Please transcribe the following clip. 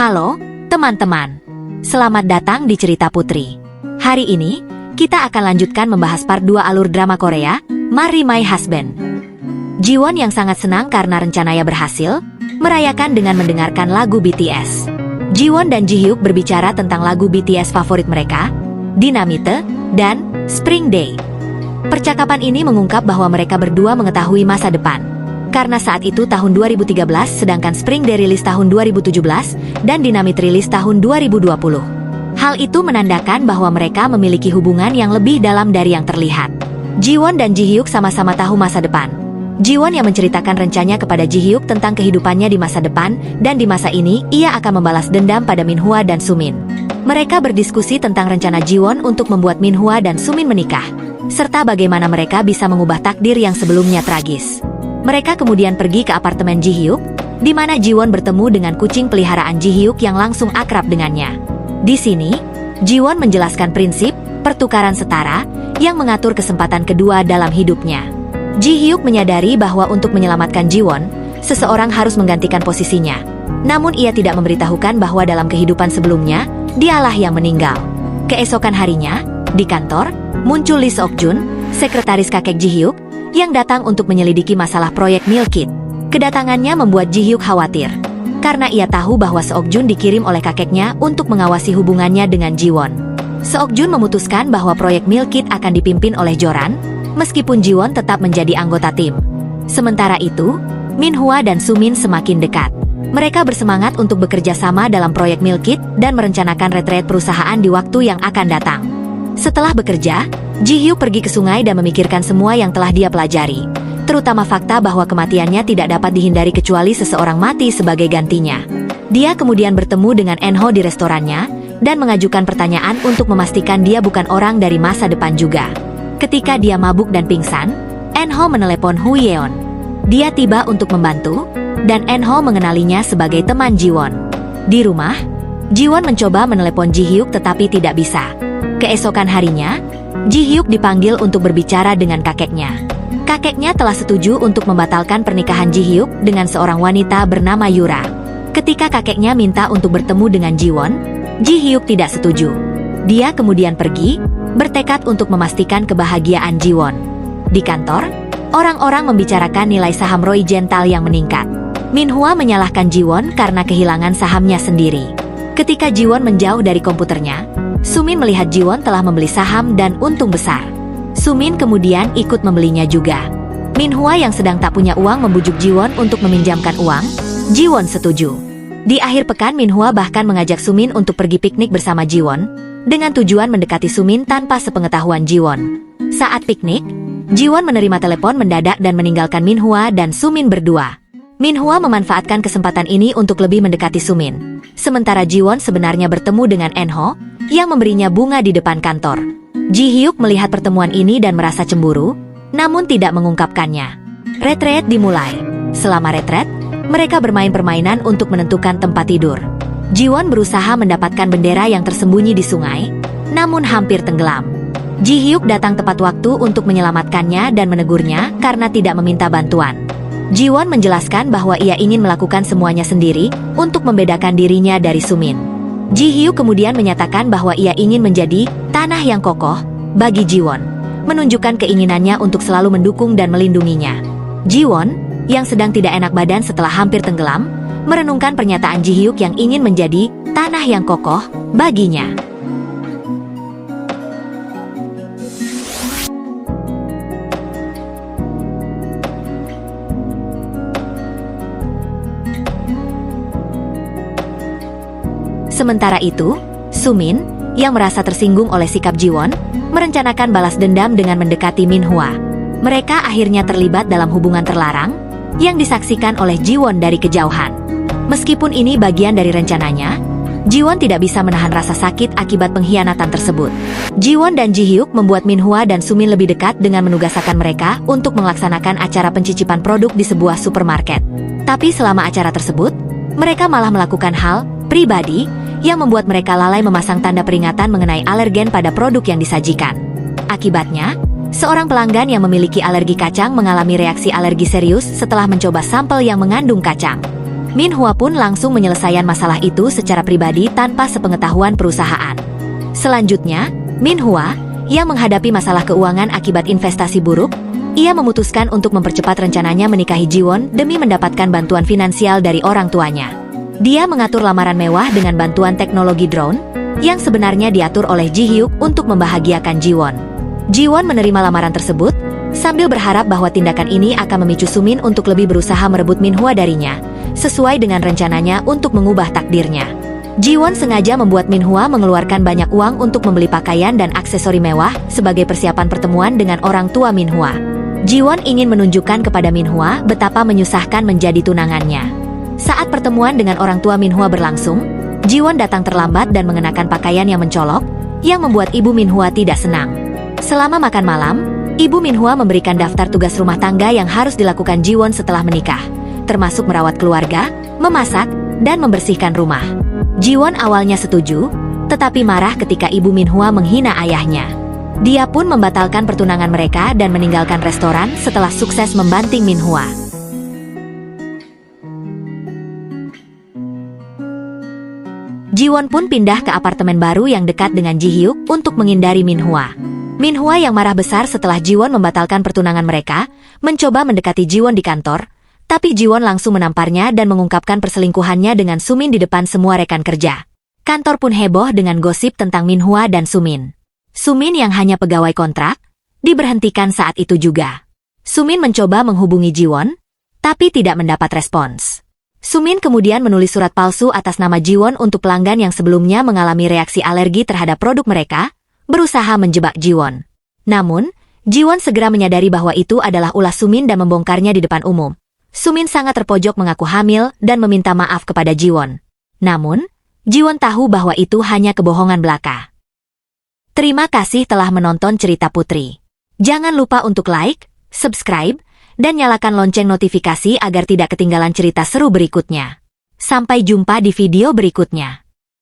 Halo, teman-teman. Selamat datang di Cerita Putri. Hari ini, kita akan lanjutkan membahas part 2 alur drama Korea, Marry My Husband. Jiwon yang sangat senang karena rencananya berhasil, merayakan dengan mendengarkan lagu BTS. Jiwon dan Ji-hyuk berbicara tentang lagu BTS favorit mereka, Dynamite, dan Spring Day. Percakapan ini mengungkap bahwa mereka berdua mengetahui masa depan. Karena saat itu tahun 2013 sedangkan Spring Day rilis tahun 2017 dan Dynamite rilis tahun 2020. Hal itu menandakan bahwa mereka memiliki hubungan yang lebih dalam dari yang terlihat. Jiwon dan Ji-hyuk sama-sama tahu masa depan. Jiwon yang menceritakan rencananya kepada Ji-hyuk tentang kehidupannya di masa depan, dan di masa ini ia akan membalas dendam pada Minhwa dan Sumin. Mereka berdiskusi tentang rencana Jiwon untuk membuat Minhwa dan Sumin menikah, serta bagaimana mereka bisa mengubah takdir yang sebelumnya tragis. Mereka kemudian pergi ke apartemen Ji-hyuk, di mana Jiwon bertemu dengan kucing peliharaan Ji-hyuk yang langsung akrab dengannya. Di sini, Jiwon menjelaskan prinsip pertukaran setara yang mengatur kesempatan kedua dalam hidupnya. Ji-hyuk menyadari bahwa untuk menyelamatkan Jiwon, seseorang harus menggantikan posisinya. Namun ia tidak memberitahukan bahwa dalam kehidupan sebelumnya, dialah yang meninggal. Keesokan harinya, di kantor, muncul Lee Seok-jun, sekretaris kakek Ji-hyuk, yang datang untuk menyelidiki masalah proyek Milk Kid. Kedatangannya membuat Ji-hyuk khawatir, karena ia tahu bahwa Seok-jun dikirim oleh kakeknya untuk mengawasi hubungannya dengan Jiwon. Seok-jun memutuskan bahwa proyek Milk Kid akan dipimpin oleh Joran, meskipun Jiwon tetap menjadi anggota tim. Sementara itu, Minhwa dan Sumin semakin dekat. Mereka bersemangat untuk bekerja sama dalam proyek Milk Kid dan merencanakan retreat perusahaan di waktu yang akan datang. Setelah bekerja, Ji-hyuk pergi ke sungai dan memikirkan semua yang telah dia pelajari, terutama fakta bahwa kematiannya tidak dapat dihindari kecuali seseorang mati sebagai gantinya. Dia kemudian bertemu dengan Enho di restorannya dan mengajukan pertanyaan untuk memastikan dia bukan orang dari masa depan juga. Ketika dia mabuk dan pingsan, Enho menelepon Hu Yeon. Dia tiba untuk membantu, dan Enho mengenalinya sebagai teman Jiwon. Di rumah, Jiwon mencoba menelepon Ji-hyuk tetapi tidak bisa. Keesokan harinya, Ji-hyuk dipanggil untuk berbicara dengan kakeknya. Kakeknya telah setuju untuk membatalkan pernikahan Ji-hyuk dengan seorang wanita bernama Yura. Ketika kakeknya minta untuk bertemu dengan Jiwon, Ji-hyuk tidak setuju. Dia kemudian pergi, bertekad untuk memastikan kebahagiaan Jiwon. Di kantor, orang-orang membicarakan nilai saham Roy Gental yang meningkat. Minhwa menyalahkan Jiwon karena kehilangan sahamnya sendiri. Ketika Jiwon menjauh dari komputernya, Sumin melihat Jiwon telah membeli saham dan untung besar. Sumin kemudian ikut membelinya juga. Minhwa yang sedang tak punya uang membujuk Jiwon untuk meminjamkan uang. Jiwon setuju. Di akhir pekan Minhwa bahkan mengajak Sumin untuk pergi piknik bersama Jiwon, dengan tujuan mendekati Sumin tanpa sepengetahuan Jiwon. Saat piknik, Jiwon menerima telepon mendadak dan meninggalkan Minhwa dan Sumin berdua. Minhwa memanfaatkan kesempatan ini untuk lebih mendekati Sumin. Sementara Jiwon sebenarnya bertemu dengan Enho, yang memberinya bunga di depan kantor. Ji-hyuk melihat pertemuan ini dan merasa cemburu, namun tidak mengungkapkannya. Retreat dimulai. Selama retreat, mereka bermain permainan untuk menentukan tempat tidur. Jiwon berusaha mendapatkan bendera yang tersembunyi di sungai, namun hampir tenggelam. Ji-hyuk datang tepat waktu untuk menyelamatkannya dan menegurnya karena tidak meminta bantuan. Jiwon menjelaskan bahwa ia ingin melakukan semuanya sendiri untuk membedakan dirinya dari Sumin. Ji-hyuk kemudian menyatakan bahwa ia ingin menjadi tanah yang kokoh bagi Jiwon, menunjukkan keinginannya untuk selalu mendukung dan melindunginya. Jiwon, yang sedang tidak enak badan setelah hampir tenggelam, merenungkan pernyataan Ji-hyuk yang ingin menjadi tanah yang kokoh baginya. Sementara itu, Sumin, yang merasa tersinggung oleh sikap Jiwon, merencanakan balas dendam dengan mendekati Minhwa. Mereka akhirnya terlibat dalam hubungan terlarang, yang disaksikan oleh Jiwon dari kejauhan. Meskipun ini bagian dari rencananya, Jiwon tidak bisa menahan rasa sakit akibat pengkhianatan tersebut. Jiwon dan Ji-hyuk membuat Minhwa dan Sumin lebih dekat dengan menugaskan mereka untuk melaksanakan acara pencicipan produk di sebuah supermarket. Tapi selama acara tersebut, mereka malah melakukan hal pribadi yang membuat mereka lalai memasang tanda peringatan mengenai alergen pada produk yang disajikan. Akibatnya, seorang pelanggan yang memiliki alergi kacang mengalami reaksi alergi serius setelah mencoba sampel yang mengandung kacang. Minhua pun langsung menyelesaikan masalah itu secara pribadi tanpa sepengetahuan perusahaan. Selanjutnya, Minhua, yang menghadapi masalah keuangan akibat investasi buruk, ia memutuskan untuk mempercepat rencananya menikahi Jiwon demi mendapatkan bantuan finansial dari orang tuanya. Dia mengatur lamaran mewah dengan bantuan teknologi drone, yang sebenarnya diatur oleh Ji Hyuk untuk membahagiakan Jiwon. Jiwon menerima lamaran tersebut, sambil berharap bahwa tindakan ini akan memicu Sumin untuk lebih berusaha merebut Minhua darinya, sesuai dengan rencananya untuk mengubah takdirnya. Jiwon sengaja membuat Minhua mengeluarkan banyak uang untuk membeli pakaian dan aksesori mewah sebagai persiapan pertemuan dengan orang tua Minhua. Jiwon ingin menunjukkan kepada Minhua betapa menyusahkan menjadi tunangannya. Saat pertemuan dengan orang tua Minhua berlangsung, Jiwon datang terlambat dan mengenakan pakaian yang mencolok, yang membuat ibu Minhua tidak senang. Selama makan malam, ibu Minhua memberikan daftar tugas rumah tangga yang harus dilakukan Jiwon setelah menikah, termasuk merawat keluarga, memasak, dan membersihkan rumah. Jiwon awalnya setuju, tetapi marah ketika ibu Minhua menghina ayahnya. Dia pun membatalkan pertunangan mereka dan meninggalkan restoran setelah sukses membanting Minhua. Jiwon pun pindah ke apartemen baru yang dekat dengan Ji Hyuk untuk menghindari Minhua. Minhua yang marah besar setelah Jiwon membatalkan pertunangan mereka, mencoba mendekati Jiwon di kantor, tapi Jiwon langsung menamparnya dan mengungkapkan perselingkuhannya dengan Sumin di depan semua rekan kerja. Kantor pun heboh dengan gosip tentang Minhua dan Sumin. Sumin yang hanya pegawai kontrak, diberhentikan saat itu juga. Sumin mencoba menghubungi Jiwon, tapi tidak mendapat respons. Sumin kemudian menulis surat palsu atas nama Jiwon untuk pelanggan yang sebelumnya mengalami reaksi alergi terhadap produk mereka, berusaha menjebak Jiwon. Namun, Jiwon segera menyadari bahwa itu adalah ulah Sumin dan membongkarnya di depan umum. Sumin sangat terpojok mengaku hamil dan meminta maaf kepada Jiwon. Namun, Jiwon tahu bahwa itu hanya kebohongan belaka. Terima kasih telah menonton cerita Putri. Jangan lupa untuk like, subscribe, dan nyalakan lonceng notifikasi agar tidak ketinggalan cerita seru berikutnya. Sampai jumpa di video berikutnya.